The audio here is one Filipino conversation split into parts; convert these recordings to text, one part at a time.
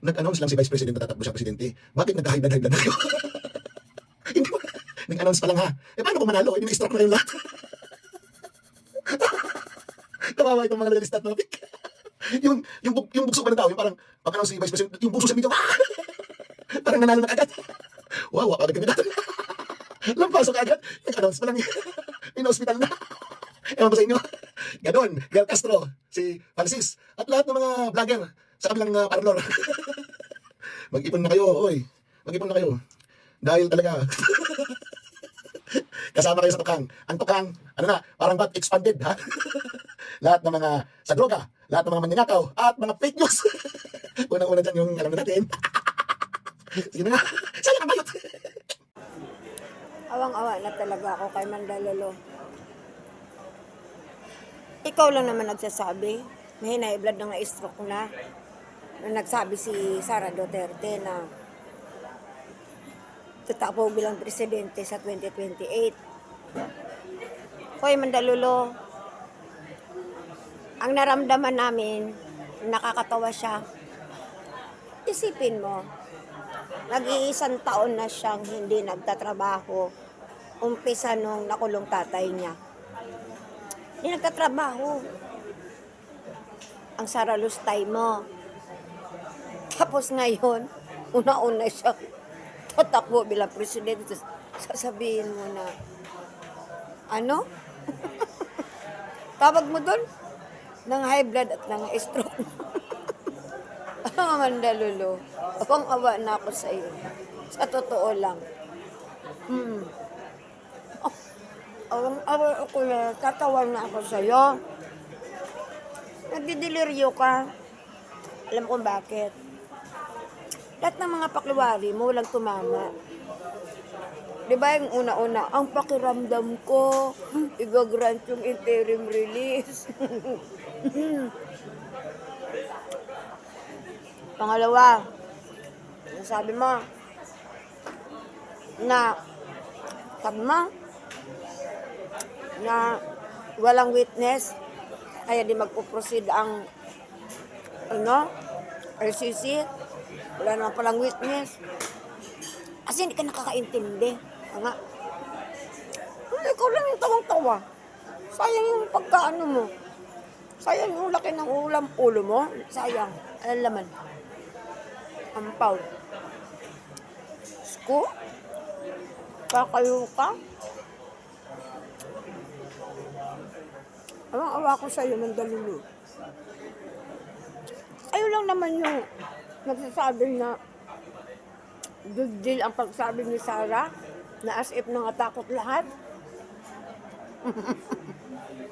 nag-announce lang si Vice President na tatakbo siyang presidente. Bakit nagka-high blood na kayo? Hindi ba? Nag-announce pa lang ha. Eh paano kung manalo? Hindi na-stroke na yung lahat. Kawawa itong mga loyalist at mga pik. yung bugso pa ng tao, yung parang pag-announce si Vice President, yung buso sa video, parang nanalo na agad. Wow, agad kami natin. Lampasok agad. Nag-announce pa lang. In-hospital na. Ewan ko sa inyo. Ganon, Gal Castro, si Francis, at lahat ng mga vlogger sa kabilang parlor. Mag-ipon na kayo, oy. Mag-ipon na kayo. Dahil talaga, kasama kayo sa tukang. Ang tukang, ano na, parang ba't expanded, ha? Lahat ng mga sa droga, lahat ng mga manyanakaw, at mga fake news. Unang-una dyan yung alam na natin. Sige na nga, sayang ang bayot. Awang-awa na talaga ako kay Mandalolo. Ikaw lang naman nagsasabi, may high blood na stroke na. Nagsabi si Sara Duterte na tatakbo bilang presidente sa 2028. Hoy Mandalolo, ang naramdaman namin, nakakatawa siya. Isipin mo, nag-iisang taon na siyang hindi nagtatrabaho. Umpisa nung nakulong tatay niya. Hindi nagtatrabaho. Ang saralustay mo. Tapos ngayon, una-una siya tatakbo bilang presidente. Sasabihin mo na, ano? Tawag mo doon? Ng high blood at ng stroke. Mandalolo, awang-awa na ako sa iyo. Sa totoo lang. Awang-awa ako na, tatawa na ako sa iyo. Nagdidiliryo ka. Alam ko bakit. Lahat ng mga pakliwari mo walang tumama. Di ba yung una-una, ang pakiramdam ko, i-grant yung interim release. Pangalawa, sabi mo, na walang witness, kaya di magpo-proceed ang RCC, wala naman palang witness. Kasi hindi ka nakakaintindi. Nga. Ikaw lang yung tawang-tawa. Sayang yung pagkaano mo. Sayang yung laki ng ulo mo. Sayang. Alam laman. Ampaw. Sko? Kakayo ka? Awang-awa ko sa'yo ng Mandalolo. Ayaw lang naman yung nagsasabi na good deal ang pagsabi ni Sara na as if nangatakot lahat.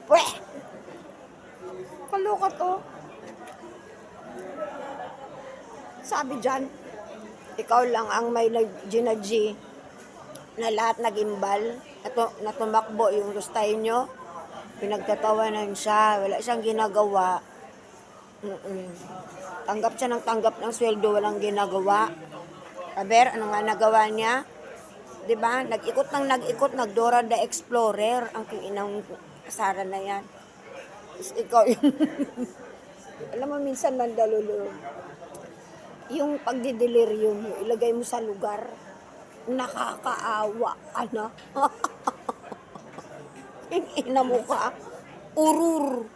Pweh! Kaloka to. Sabi dyan, ikaw lang ang may ginadji na lahat nagimbal, na tumakbo yung lustay nyo. Pinagtatawanan siya, wala siyang ginagawa. Tanggap siya ng sweldo, walang ginagawa. Aber, ano nga nagawa niya? Diba? Nag-ikot, nag-Dora the Explorer. Ang inang Sara na yan. Ikaw yun. Alam mo, minsan Mandalolo, yung pagdideliryo mo, ilagay mo sa lugar, nakakaawa ka na. Ina mo ka, urur.